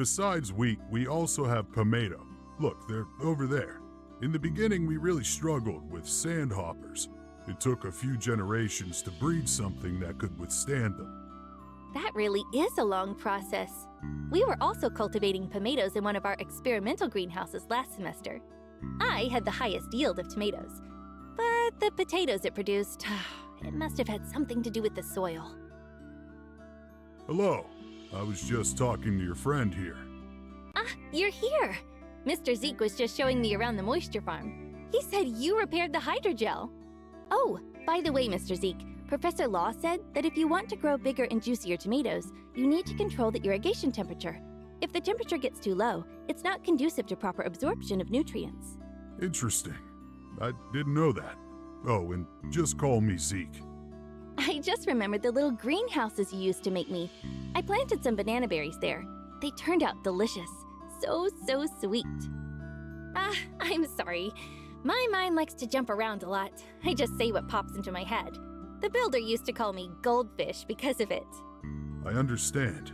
Besides wheat, we also have pomato. Look, they're over there. In the beginning, we really struggled with sandhoppers. It took a few generations to breed something that could withstand them. That really is a long process. We were also cultivating tomatoes in one of our experimental greenhouses last semester. I had the highest yield of tomatoes, but the potatoes it produced, it must have had something to do with the soil. Hello, I was just talking to your friend here. Ah, you're here! Mr. Zeke was just showing me around the moisture farm. He said you repaired the hydrogel. Oh, by the way, Mr. Zeke, Professor Law said that if you want to grow bigger and juicier tomatoes, you need to control the irrigation temperature. If the temperature gets too low, it's not conducive to proper absorption of nutrients. Interesting. I didn't know that. Oh, and just call me Zeke. I just remembered the little greenhouses you used to make me. I planted some banana berries there. They turned out delicious. So sweet. I'm sorry. My mind likes to jump around a lot. I just say what pops into my head. The builder used to call me Goldfish because of it. I understand.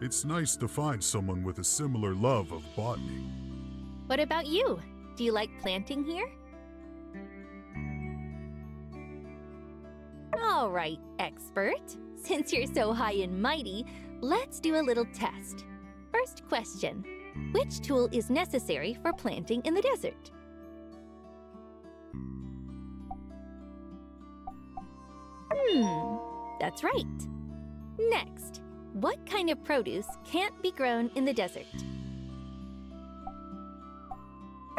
It's nice to find someone with a similar love of botany. What about you? Do you like planting here? All right, expert. Since you're so high and mighty, let's do a little test. First question. Which tool is necessary for planting in the desert? That's right. Next, what kind of produce can't be grown in the desert?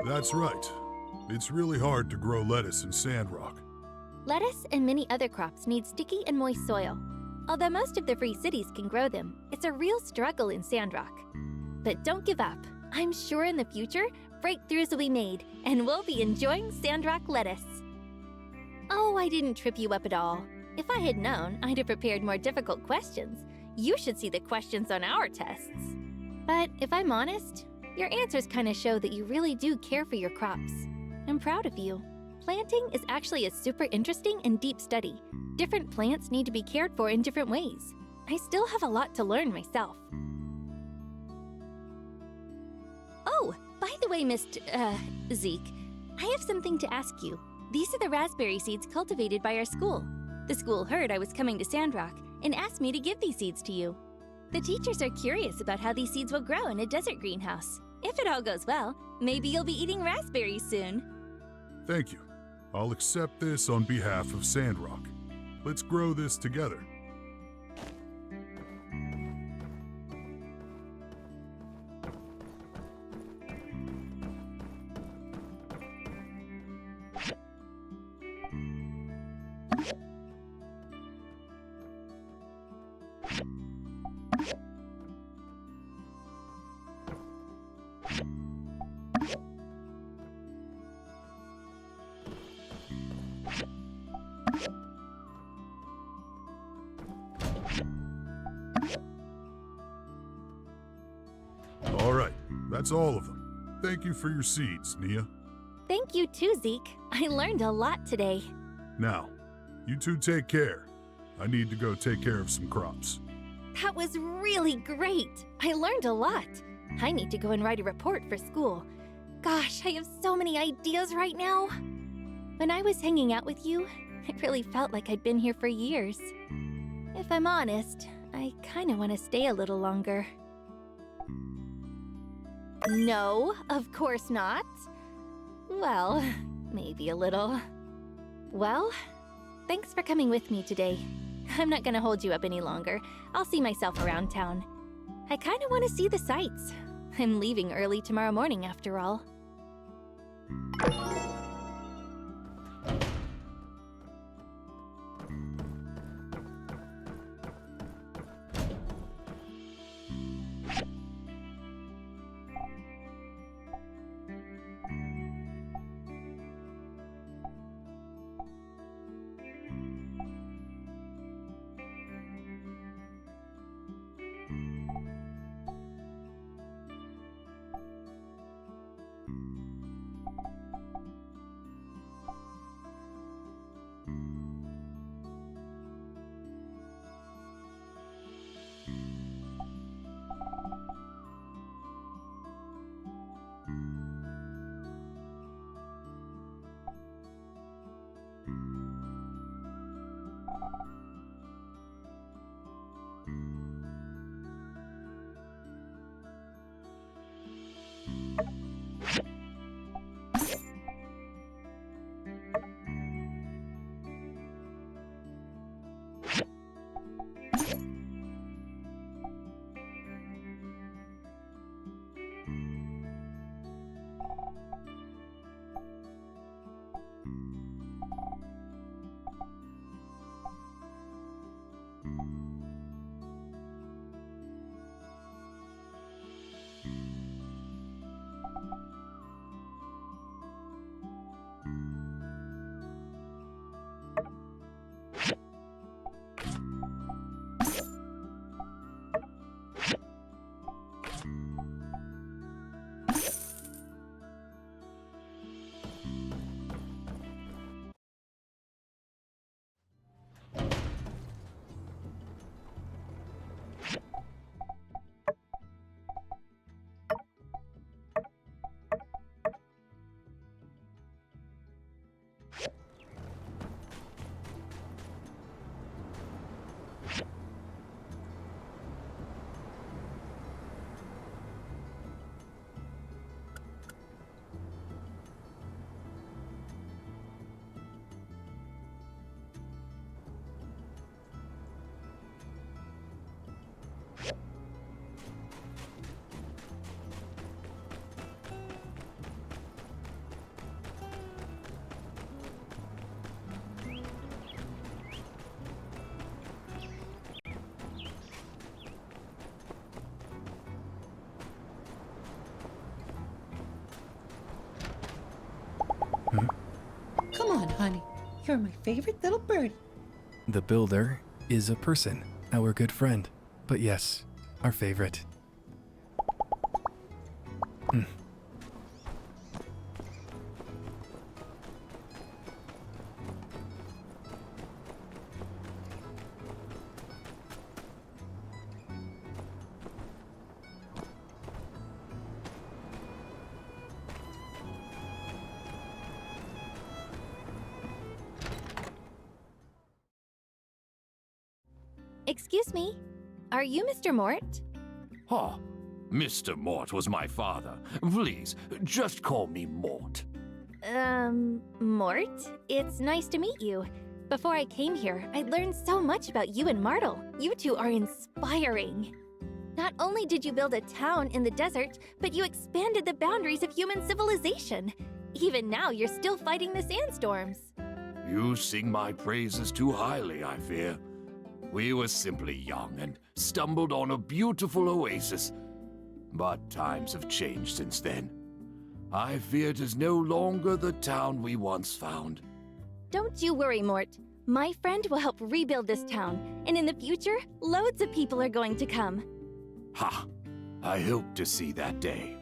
That's right. It's really hard to grow lettuce in Sandrock. Lettuce and many other crops need sticky and moist soil. Although most of the free cities can grow them, it's a real struggle in Sandrock. But don't give up. I'm sure in the future, breakthroughs will be made, and we'll be enjoying Sandrock lettuce. Oh, I didn't trip you up at all. If I had known, I'd have prepared more difficult questions. You should see the questions on our tests. But if I'm honest, your answers kind of show that you really do care for your crops. I'm proud of you. Planting is actually a super interesting and deep study. Different plants need to be cared for in different ways. I still have a lot to learn myself. Oh, by the way, Zeke, I have something to ask you. These are the raspberry seeds cultivated by our school. The school heard I was coming to Sandrock and asked me to give these seeds to you. The teachers are curious about how these seeds will grow in a desert greenhouse. If it all goes well, maybe you'll be eating raspberries soon. Thank you. I'll accept this on behalf of Sandrock. Let's grow this together. All right, that's all of them. Thank you for your seeds, Nia. Thank you too, Zeke. I learned a lot today. Now, you two take care. I need to go take care of some crops. That was really great. I learned a lot. I need to go and write a report for school. Gosh, I have so many ideas right now. When I was hanging out with you, it really felt like I'd been here for years. If I'm honest, I kind of want to stay a little longer. No, of course not. Well, maybe a little. Well, thanks for coming with me today. I'm not gonna hold you up any longer. I'll see myself around town. I kinda wanna see the sights. I'm leaving early tomorrow morning after all. Come on, honey. You're my favorite little birdie. The builder is a person, our good friend. But yes, our favorite. Excuse me, are you Mr. Mort? Huh. Mr. Mort was my father. Please, just call me Mort. Mort? It's nice to meet you. Before I came here, I learned so much about you and Martle. You two are inspiring. Not only did you build a town in the desert, but you expanded the boundaries of human civilization. Even now, you're still fighting the sandstorms. You sing my praises too highly, I fear. We were simply young and stumbled on a beautiful oasis. But times have changed since then. I fear it is no longer the town we once found. Don't you worry, Mort. My friend will help rebuild this town, and in the future, loads of people are going to come. Ha! I hope to see that day.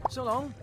So long.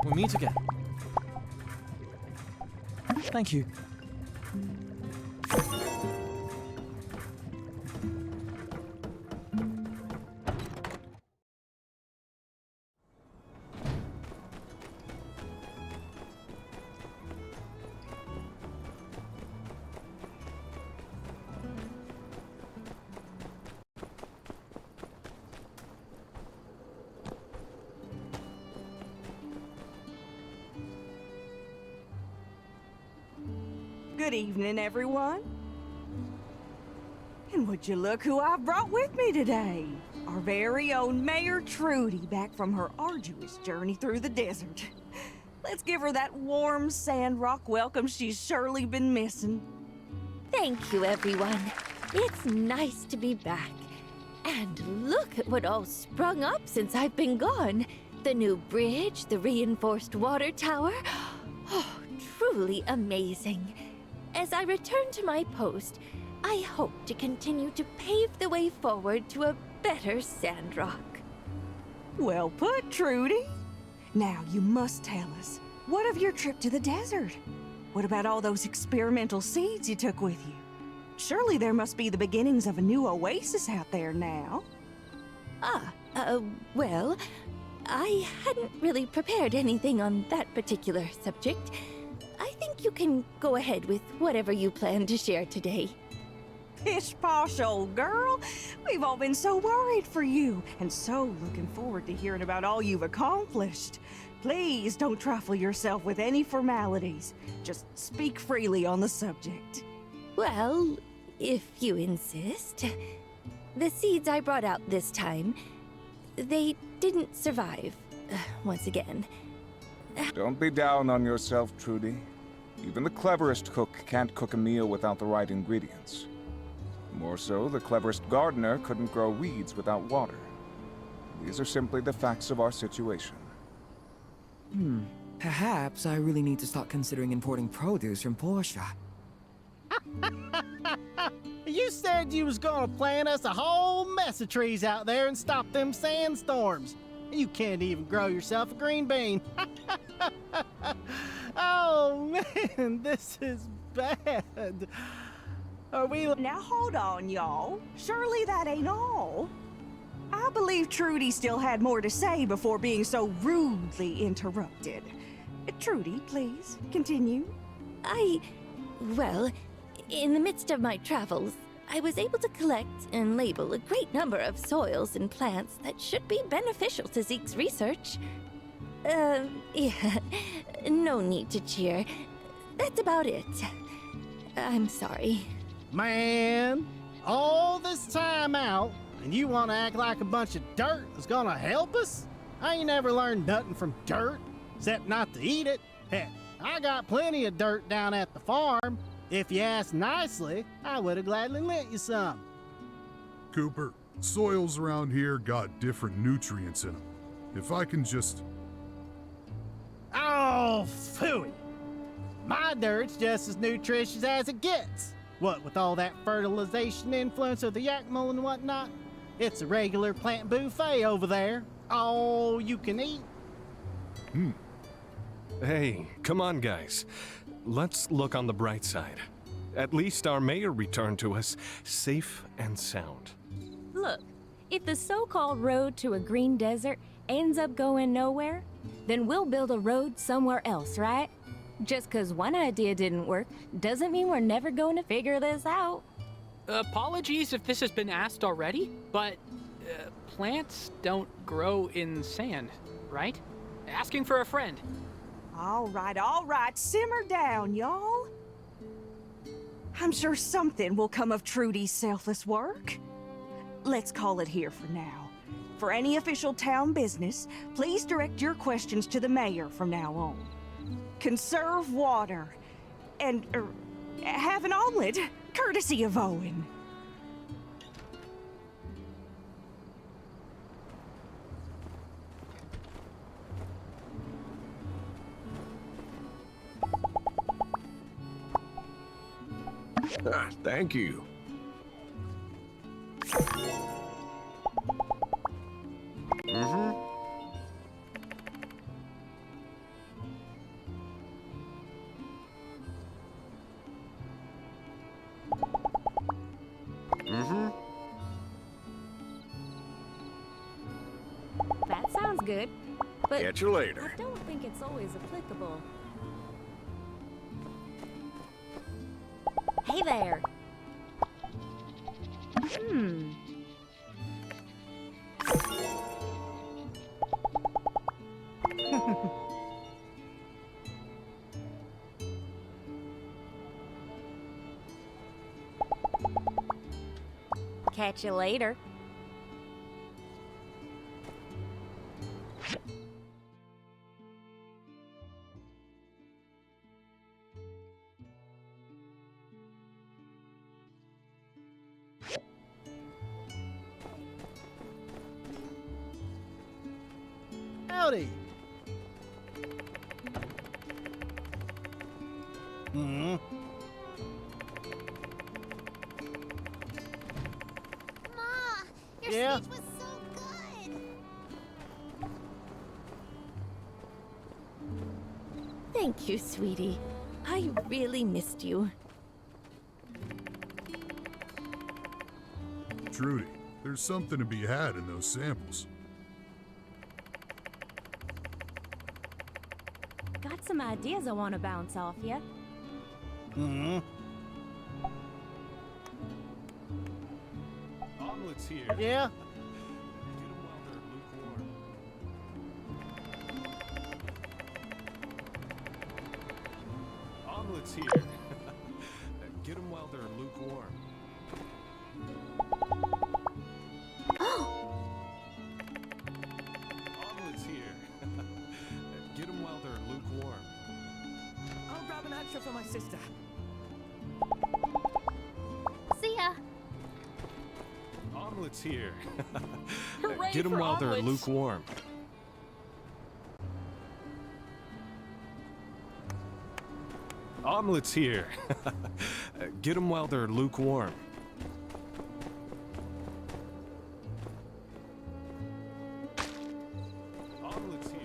we meet again. Thank you. Good evening, everyone. And would you look who I've brought with me today? Our very own Mayor Trudy, back from her arduous journey through the desert. Let's give her that warm Sandrock welcome she's surely been missing. Thank you, everyone. It's nice to be back. And look at what all sprung up since I've been gone. The new bridge, the reinforced water tower. Oh, truly amazing. As I return to my post, I hope to continue to pave the way forward to a better Sandrock. Well put, Trudy. Now you must tell us, what of your trip to the desert? What about all those experimental seeds you took with you? Surely there must be the beginnings of a new oasis out there now. Well, I hadn't really prepared anything on that particular subject. I think you can go ahead with whatever you plan to share today. Pish-posh, old girl. We've all been so worried for you, and so looking forward to hearing about all you've accomplished. Please don't truffle yourself with any formalities. Just speak freely on the subject. Well, if you insist. The seeds I brought out this time, they didn't survive, once again. Don't be down on yourself, Trudy. Even the cleverest cook can't cook a meal without the right ingredients. More so, the cleverest gardener couldn't grow weeds without water. These are simply the facts of our situation. Perhaps I really need to start considering importing produce from Portia. You said you was gonna plant us a whole mess of trees out there and stop them sandstorms. You can't even grow yourself a green bean. Oh man, this is bad. Are we... Now hold on, y'all. Surely that ain't all. I believe Trudy still had more to say before being so rudely interrupted. Trudy, please, continue. Well, in the midst of my travels, I was able to collect and label a great number of soils and plants that should be beneficial to Zeke's research. Yeah, no need to cheer. That's about it. I'm sorry. Man, all this time out, and you want to act like a bunch of dirt is gonna help us? I ain't never learned nothing from dirt, except not to eat it. Heck, I got plenty of dirt down at the farm. If you asked nicely, I would have gladly lent you some. Cooper, soils around here got different nutrients in them. If I can just... Oh, phooey. My dirt's just as nutritious as it gets. What with all that fertilization influence of the yakmel and whatnot? It's a regular plant buffet over there. All you can eat. Hey, come on, guys. Let's look on the bright side. At least our mayor returned to us safe and sound. Look, if the so-called road to a green desert ends up going nowhere, then we'll build a road somewhere else, right? Just 'cause one idea didn't work doesn't mean we're never going to figure this out. Apologies if this has been asked already, but plants don't grow in sand, right? Asking for a friend. All right, simmer down, y'all. I'm sure something will come of Trudy's selfless work. Let's call it here for now. For any official town business, please direct your questions to the mayor from now on. Conserve water, and have an omelet, courtesy of Owen. Thank you. good. But Catch you later. I don't think it's always applicable. Hey there. Catch you later. Howdy. Hmm. Ma, your Yeah? speech was so good. Thank you, sweetie. I really missed you. Trudy, there's something to be had in those samples. Got some ideas I want to bounce off ya. Hmm. Omelets here. Yeah? Get 'em while they're lukewarm. Omelets here. Get 'em while they're lukewarm. Omelets here. Get 'em while they're lukewarm. I'll grab an extra for my sister. See ya. Omelets here. Hooray Get 'em for while they're omelets. lukewarm. Omelets here. Get 'em while they're lukewarm. Omelets here.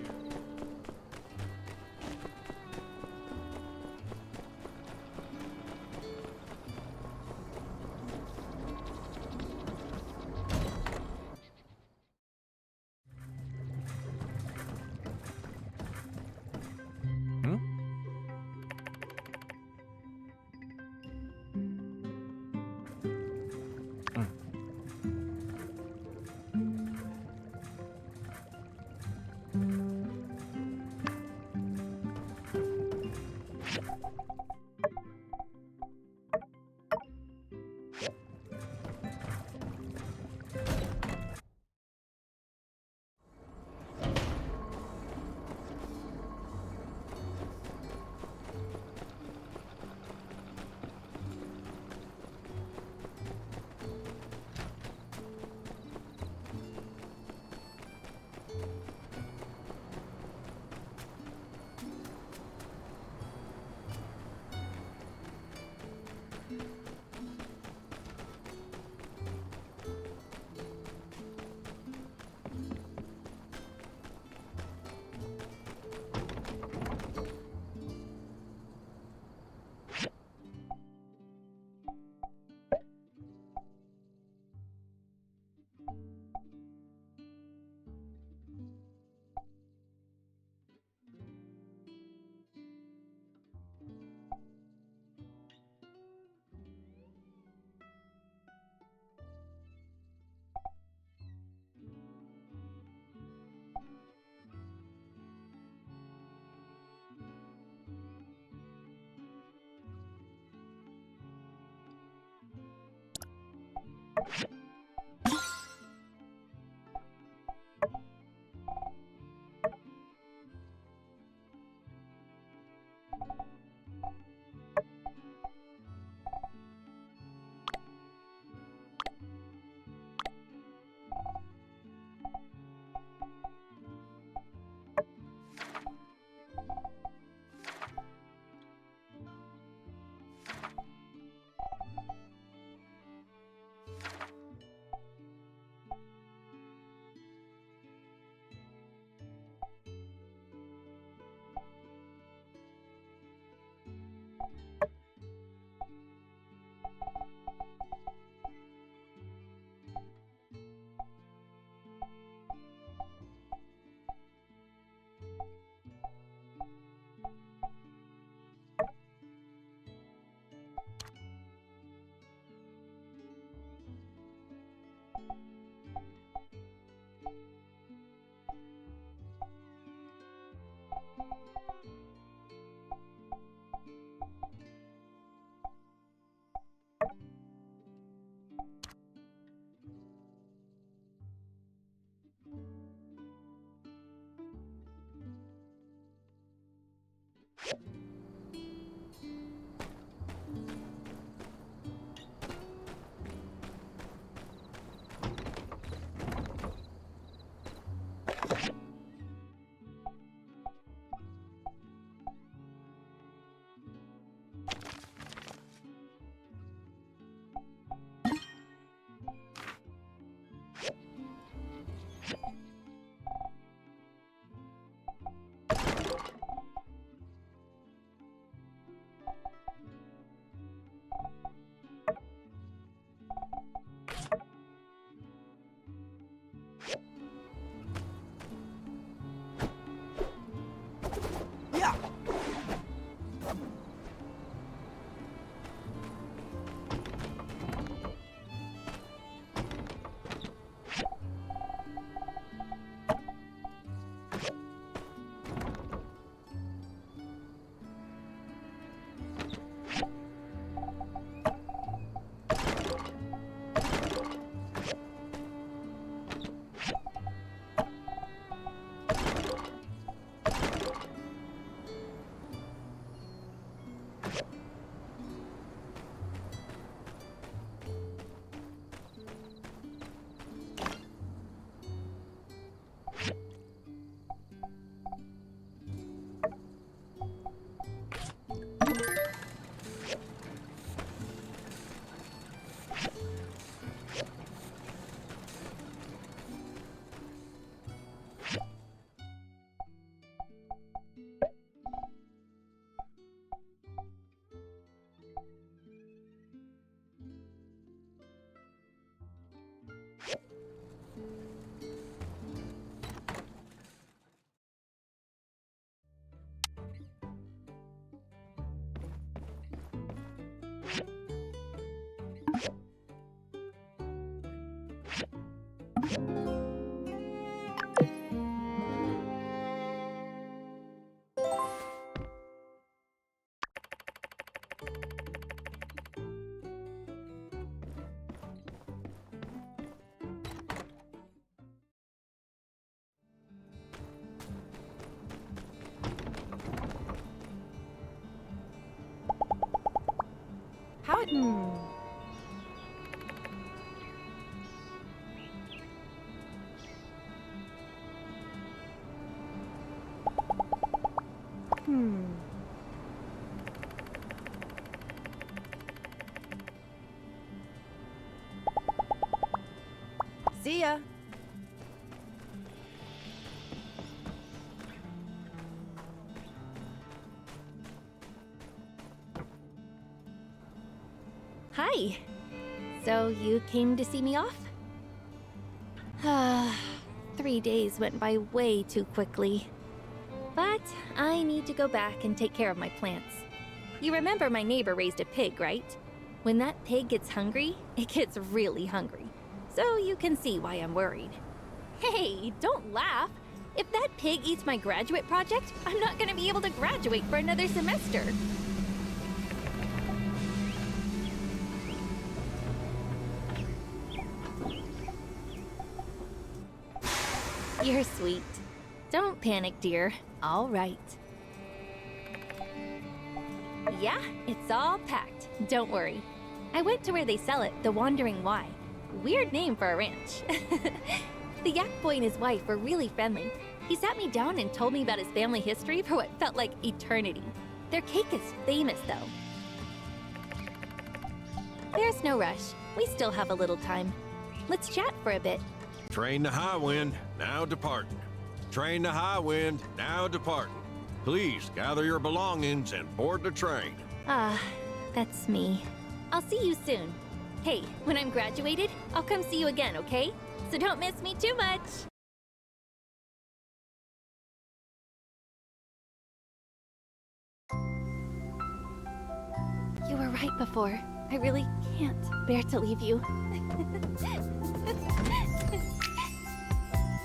See ya. Hi. So you came to see me off? 3 days went by way too quickly. But I need to go back and take care of my plants. You remember my neighbor raised a pig, right? When that pig gets hungry, it gets really hungry. So you can see why I'm worried. Hey, don't laugh. If that pig eats my graduate project, I'm not gonna be able to graduate for another semester. You're sweet. Don't panic, dear. All right. Yeah, it's all packed. Don't worry. I went to where they sell it, the Wandering Y. Weird name for a ranch. The yak boy and his wife were really friendly. He sat me down and told me about his family history for what felt like eternity. Their cake is famous, though. There's no rush. We still have a little time. Let's chat for a bit. Train to high wind, now departing. Train to high wind, now departing. Please gather your belongings and board the train. Ah, that's me. I'll see you soon. Hey, when I'm graduated, I'll come see you again, okay? So don't miss me too much. You were right before. I really can't bear to leave you.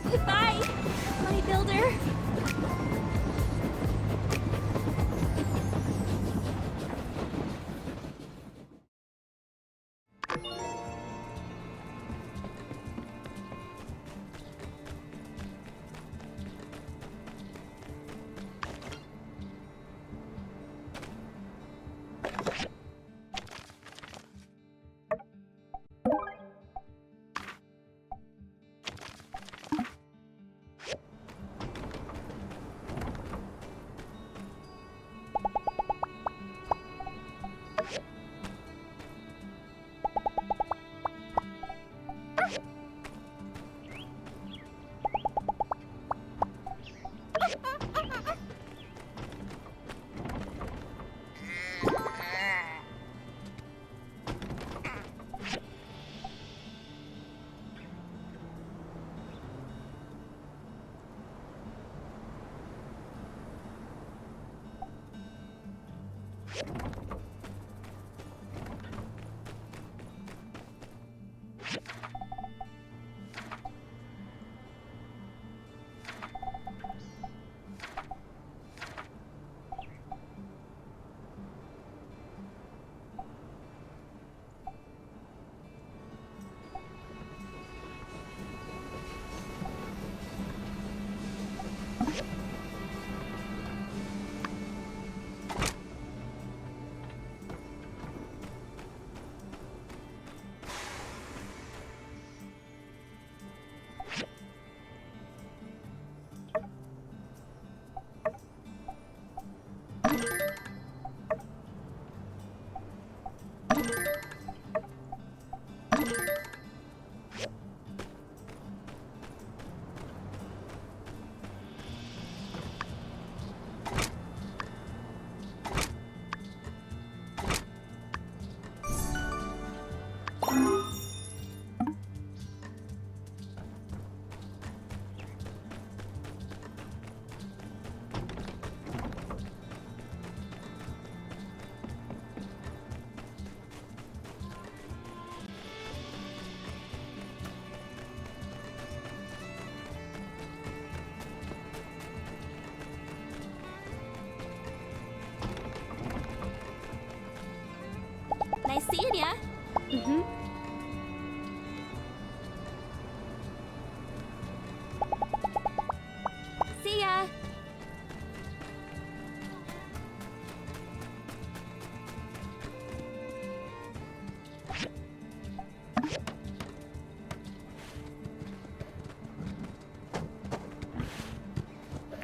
Goodbye, my builder.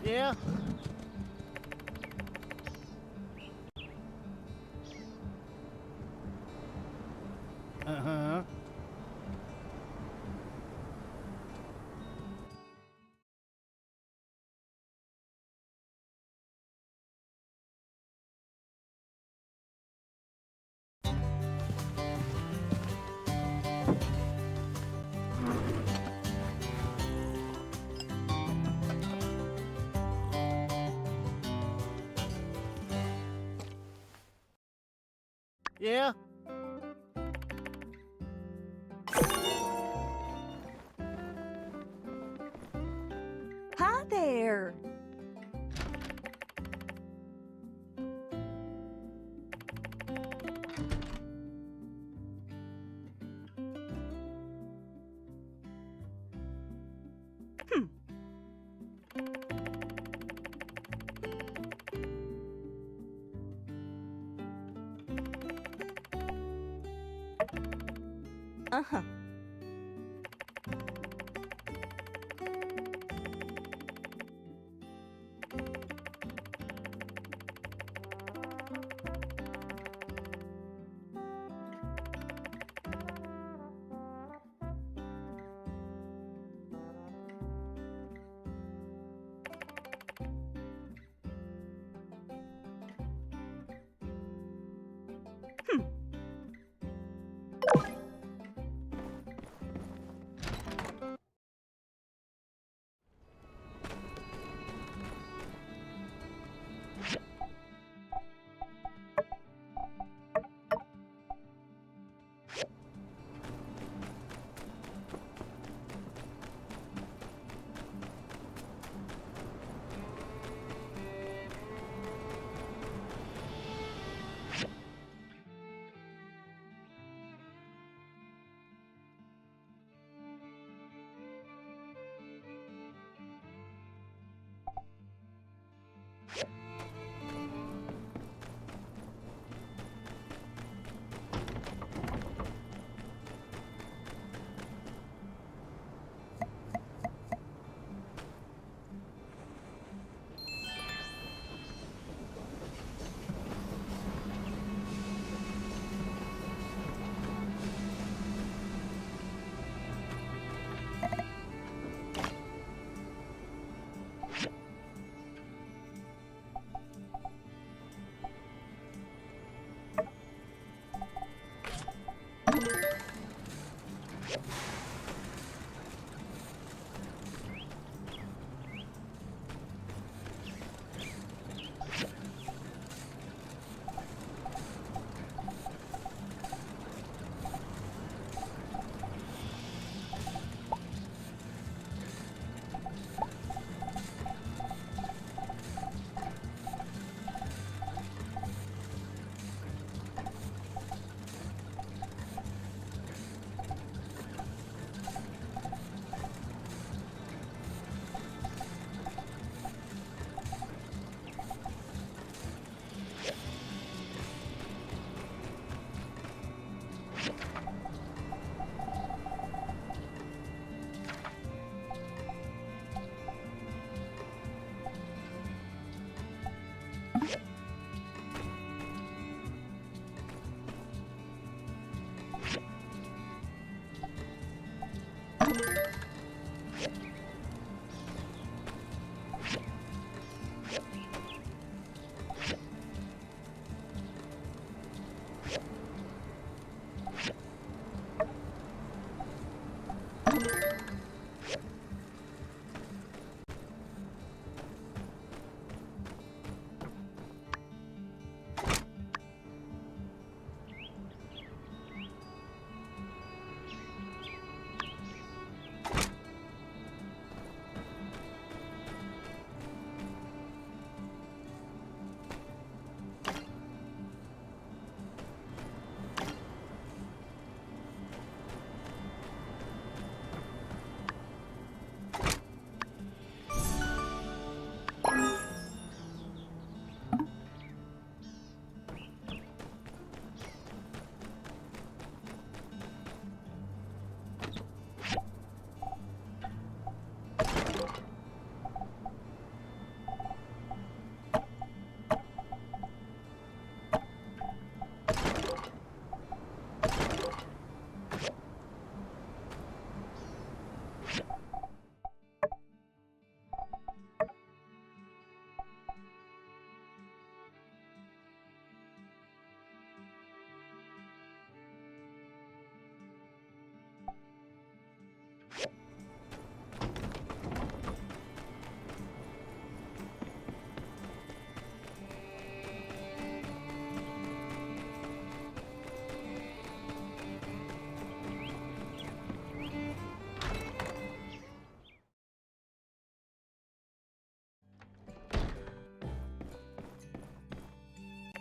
Yeah? Uh-huh. Yeah? Hi there. Uh-huh.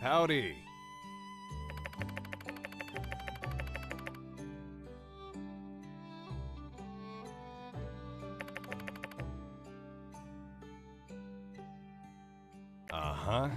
Howdy. Uh-huh.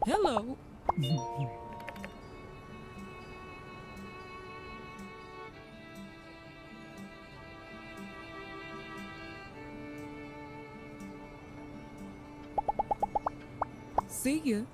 Hello. See ya.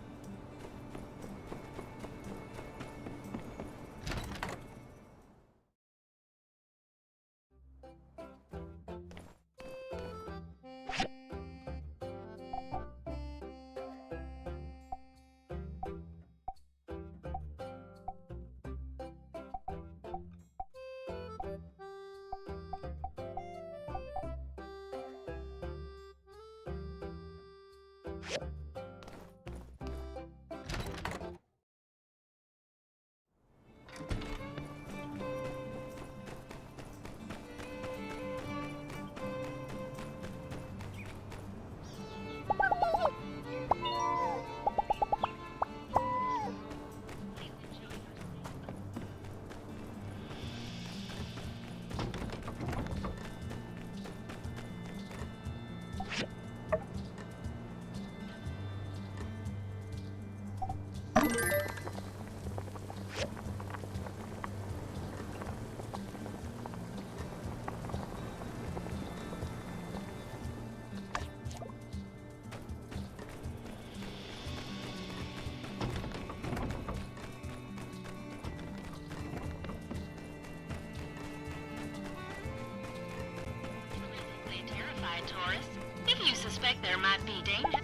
Tourists. If you suspect there might be danger...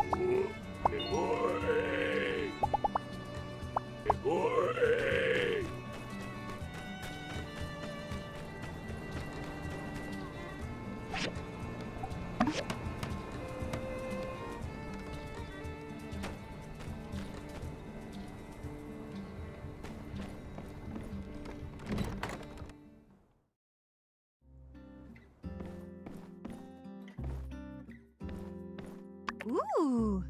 Ooh.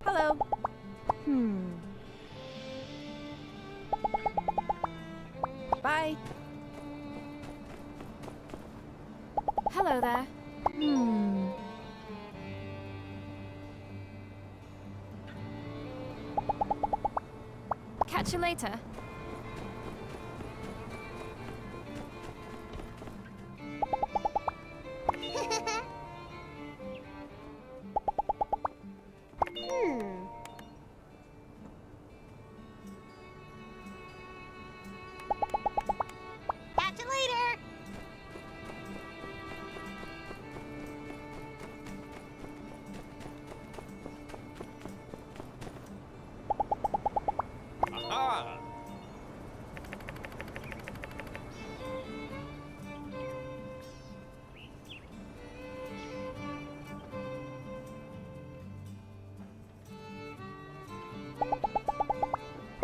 Hello. Bye. Hello there. Catch you later. Catch you later. Aha!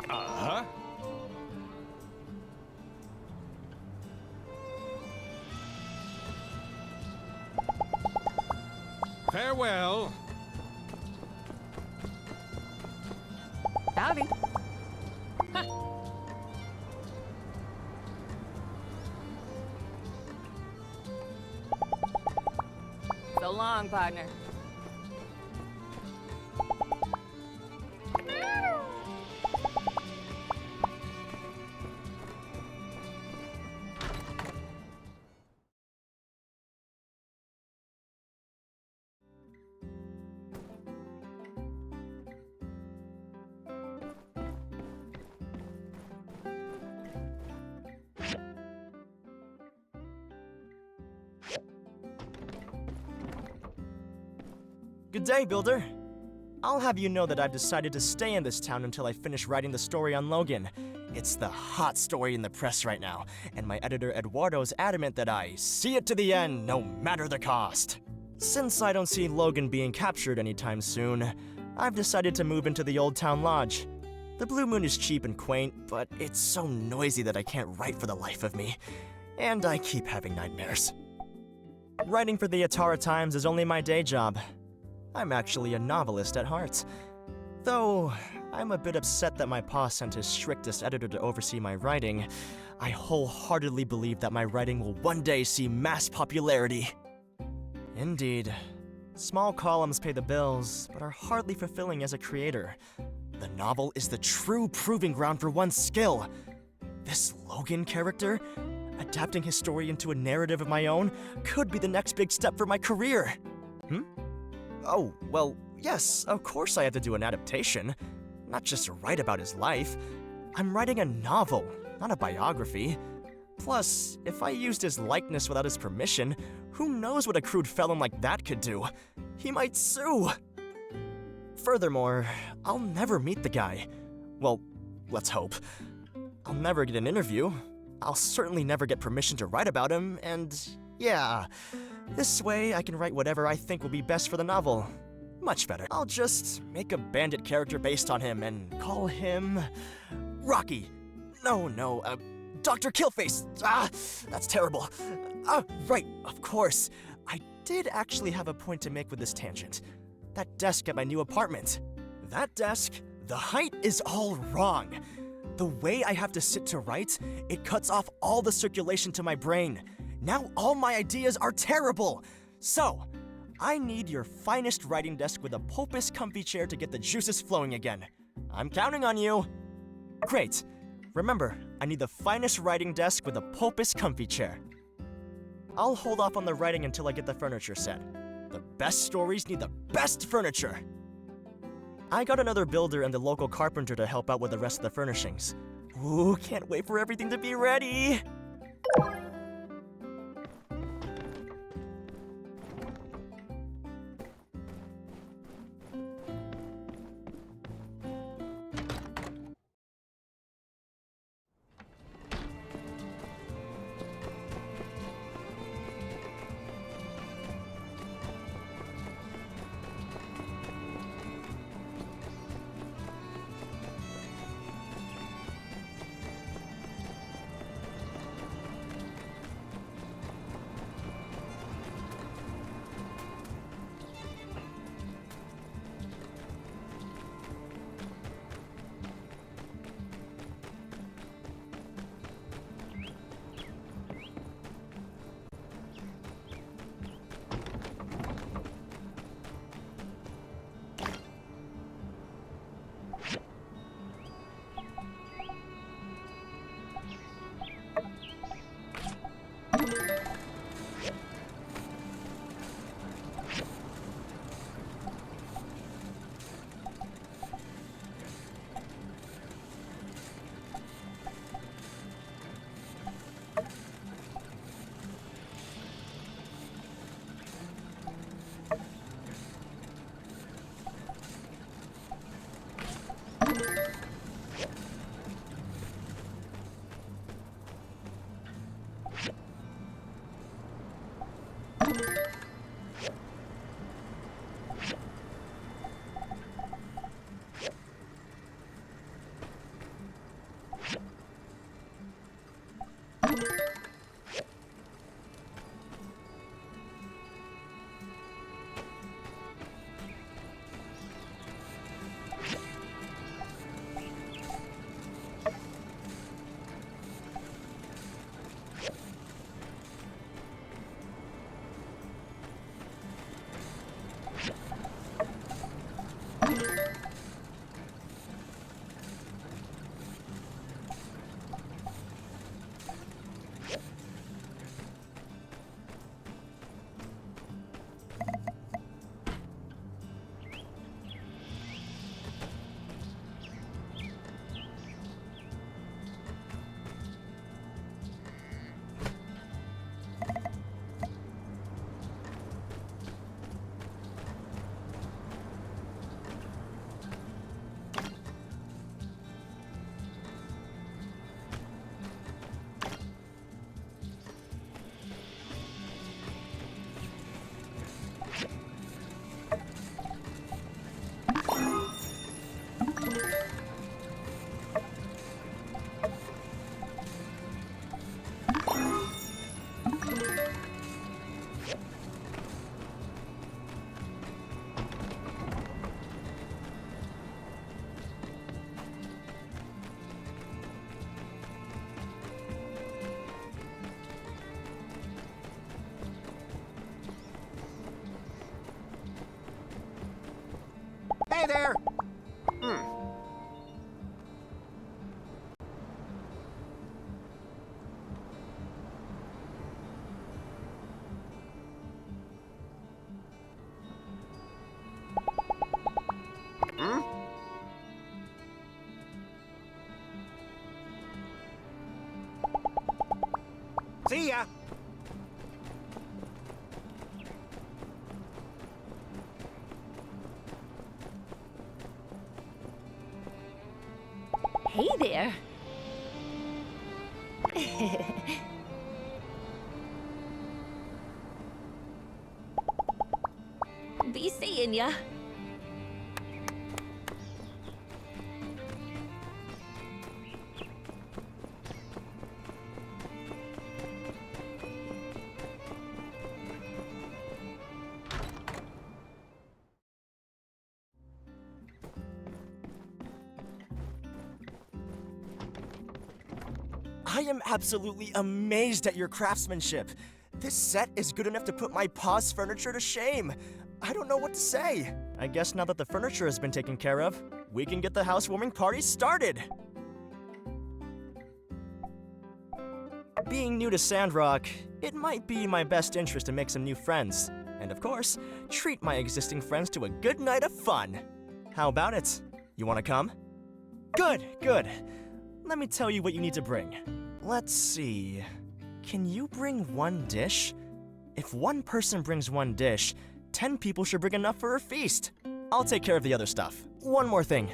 Uh-huh. Farewell. Howdy. So long, partner. Good day, Builder. I'll have you know that I've decided to stay in this town until I finish writing the story on Logan. It's the hot story in the press right now, and my editor Eduardo's adamant that I see it to the end, no matter the cost. Since I don't see Logan being captured anytime soon, I've decided to move into the Old Town Lodge. The Blue Moon is cheap and quaint, but it's so noisy that I can't write for the life of me, and I keep having nightmares. Writing for the Atara Times is only my day job. I'm actually a novelist at heart. Though I'm a bit upset that my pa sent his strictest editor to oversee my writing, I wholeheartedly believe that my writing will one day see mass popularity. Indeed. Small columns pay the bills, but are hardly fulfilling as a creator. The novel is the true proving ground for one's skill. This Logan character, adapting his story into a narrative of my own, could be the next big step for my career. Oh, well, yes, of course I have to do an adaptation. Not just to write about his life. I'm writing a novel, not a biography. Plus, if I used his likeness without his permission, who knows what a crude felon like that could do? He might sue! Furthermore, I'll never meet the guy. Well, let's hope. I'll never get an interview. I'll certainly never get permission to write about him, and yeah. This way, I can write whatever I think will be best for the novel. Much better. I'll just make a bandit character based on him and call him... Rocky. No, Dr. Killface. That's terrible. Right, of course. I did actually have a point to make with this tangent. That desk at my new apartment. That desk, the height is all wrong. The way I have to sit to write, it cuts off all the circulation to my brain. Now all my ideas are terrible! So, I need your finest writing desk with a pulpous comfy chair to get the juices flowing again. I'm counting on you! Great. Remember, I need the finest writing desk with a pulpous comfy chair. I'll hold off on the writing until I get the furniture set. The best stories need the best furniture! I got another builder and the local carpenter to help out with the rest of the furnishings. Ooh, can't wait for everything to be ready! Hey there! See ya! Hey there. Be seeing ya. I am absolutely amazed at your craftsmanship. This set is good enough to put my pa's furniture to shame. I don't know what to say. I guess now that the furniture has been taken care of, we can get the housewarming party started. Being new to Sandrock, it might be my best interest to make some new friends. And of course, treat my existing friends to a good night of fun. How about it? You want to come? Good, good. Let me tell you what you need to bring. Let's see. Can you bring one dish? If one person brings one dish, 10 people should bring enough for a feast. I'll take care of the other stuff. One more thing.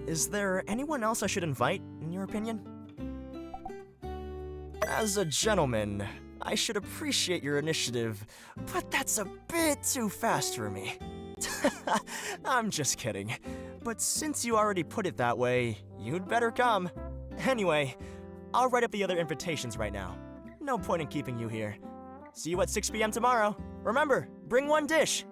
Is there anyone else I should invite, in your opinion? As a gentleman, I should appreciate your initiative, but that's a bit too fast for me. I'm just kidding. But since you already put it that way, you'd better come. Anyway, I'll write up the other invitations right now. No point in keeping you here. See you at 6 p.m. tomorrow. Remember, bring one dish.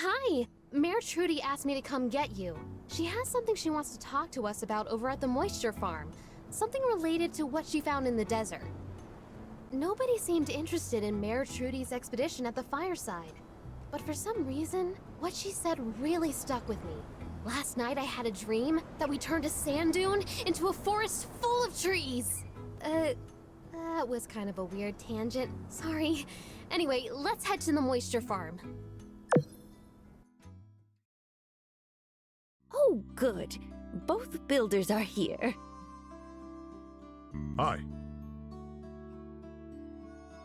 Hi! Mayor Trudy asked me to come get you. She has something she wants to talk to us about over at the moisture farm. Something related to what she found in the desert. Nobody seemed interested in Mayor Trudy's expedition at the fireside. But for some reason, what she said really stuck with me. Last night I had a dream that we turned a sand dune into a forest full of trees. That was kind of a weird tangent. Sorry. Anyway, let's head to the moisture farm. Oh, good. Both builders are here. Hi.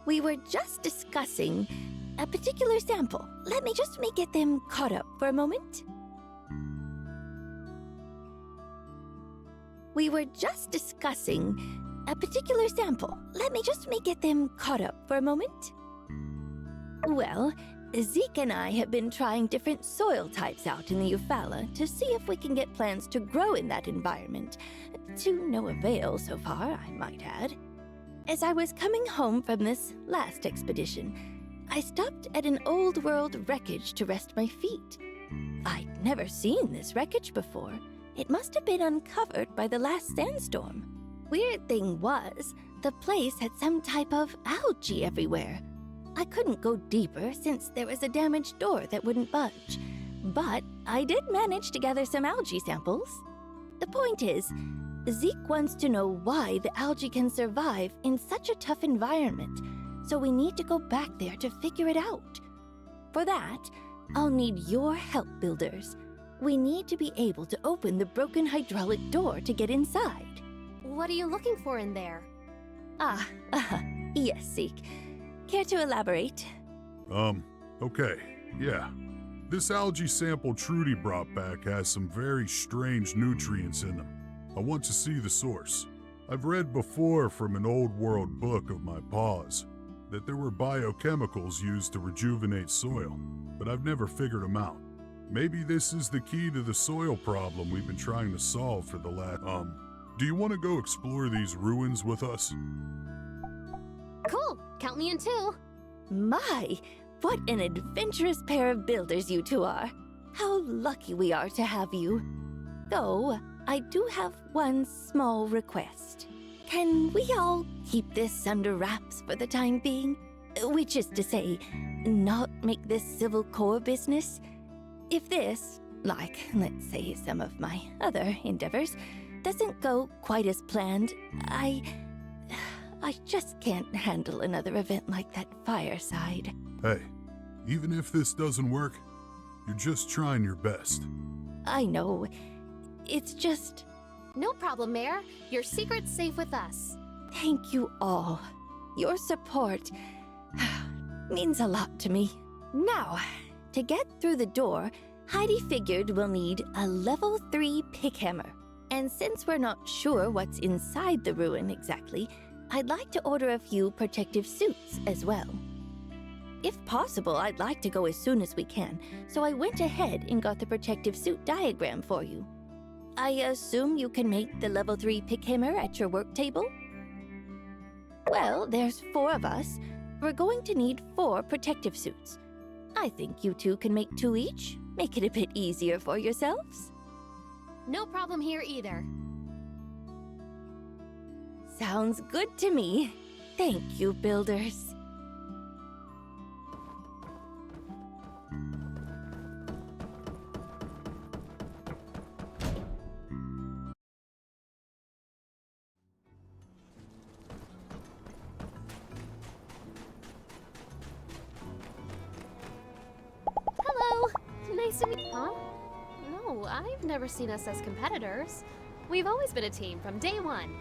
We were just discussing a particular sample. Let me just get them caught up for a moment. We were just discussing a particular sample. Let me just get them caught up for a moment. Well, Zeke and I have been trying different soil types out in the Eufaula to see if we can get plants to grow in that environment. To no avail so far, I might add. As I was coming home from this last expedition, I stopped at an old world wreckage to rest my feet. I'd never seen this wreckage before. It must have been uncovered by the last sandstorm. Weird thing was, the place had some type of algae everywhere. I couldn't go deeper since there was a damaged door that wouldn't budge. But I did manage to gather some algae samples. The point is, Zeke wants to know why the algae can survive in such a tough environment, so we need to go back there to figure it out. For that, I'll need your help, builders. We need to be able to open the broken hydraulic door to get inside. What are you looking for in there? Yes, Zeke. Care to elaborate? Okay, yeah. This algae sample Trudy brought back has some very strange nutrients in them. I want to see the source. I've read before from an old world book of my pa's that there were biochemicals used to rejuvenate soil, but I've never figured them out. Maybe this is the key to the soil problem we've been trying to solve for the last, do you want to go explore these ruins with us? Cool! Count me in too! My, what an adventurous pair of builders you two are. How lucky we are to have you. Though, I do have one small request. Can we all keep this under wraps for the time being? Which is to say, not make this civil core business? If this, like, let's say, some of my other endeavors, doesn't go quite as planned, I just can't handle another event like that fireside. Hey, even if this doesn't work, you're just trying your best. I know. It's just... No problem, Mayor. Your secret's safe with us. Thank you all. Your support means a lot to me. Now, to get through the door, Heidi figured we'll need a level 3 pickhammer. And since we're not sure what's inside the ruin exactly, I'd like to order a few protective suits as well. If possible, I'd like to go as soon as we can, so I went ahead and got the protective suit diagram for you. I assume you can make the level 3 pickhammer at your work table? Well, there's 4 of us. We're going to need 4 protective suits. I think you two can make 2 each. Make it a bit easier for yourselves. No problem here either. Sounds good to me. Thank you, builders. Hello! Nice to meet you. Huh? No, I've never seen us as competitors. We've always been a team from day one.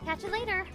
Catch you later.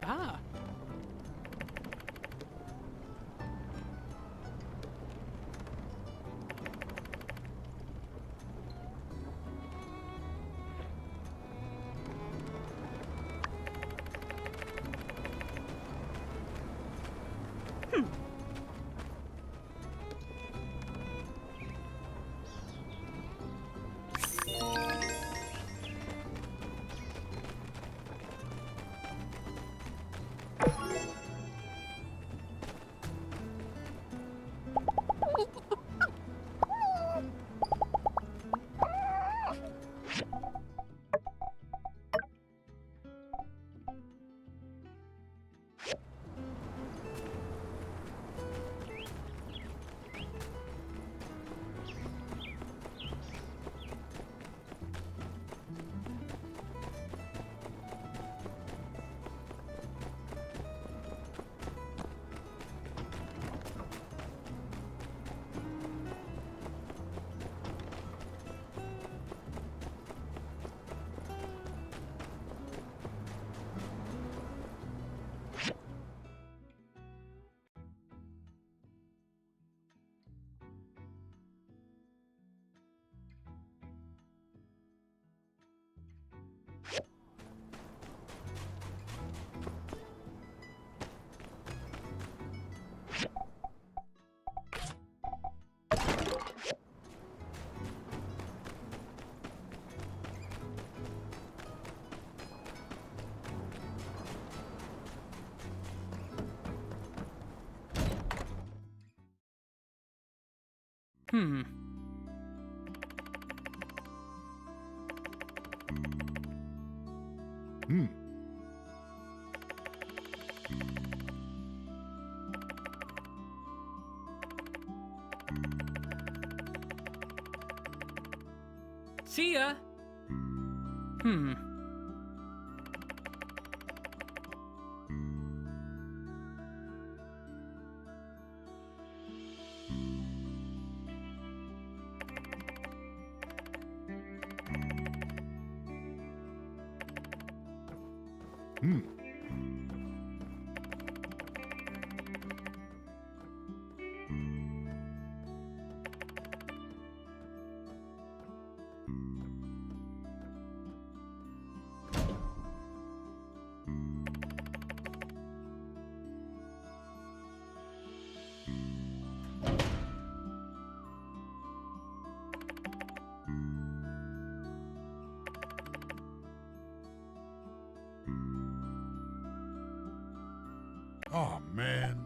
Ah. Hmm. See ya. Hmm. Oh, man.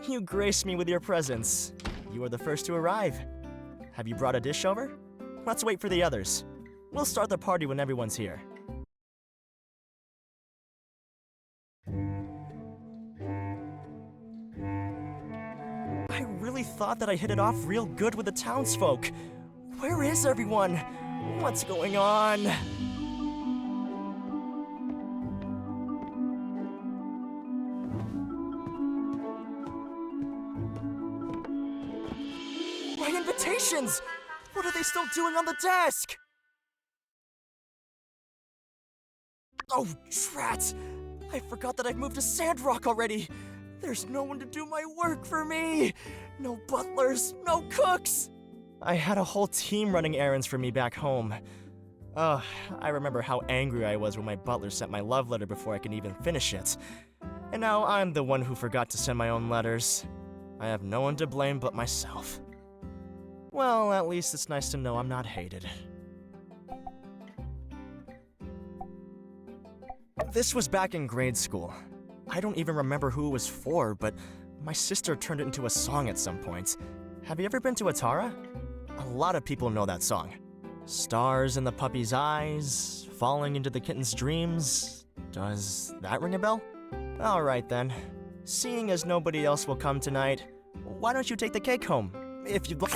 You grace me with your presence. You are the first to arrive. Have you brought a dish over? Let's wait for the others. We'll start the party when everyone's here. I really thought that I hit it off real good with the townsfolk. Where is everyone? What's going on? My invitations! What are they still doing on the desk? Oh, drat! I forgot that I've moved to Sandrock already. There's no one to do my work for me. No butlers, no cooks. I had a whole team running errands for me back home. I remember how angry I was when my butler sent my love letter before I could even finish it. And now I'm the one who forgot to send my own letters. I have no one to blame but myself. Well, at least it's nice to know I'm not hated. This was back in grade school. I don't even remember who it was for, but my sister turned it into a song at some point. Have you ever been to Atara? A lot of people know that song. Stars in the puppy's eyes, falling into the kitten's dreams. Does that ring a bell? Alright then. Seeing as nobody else will come tonight, why don't you take the cake home, if you'd like?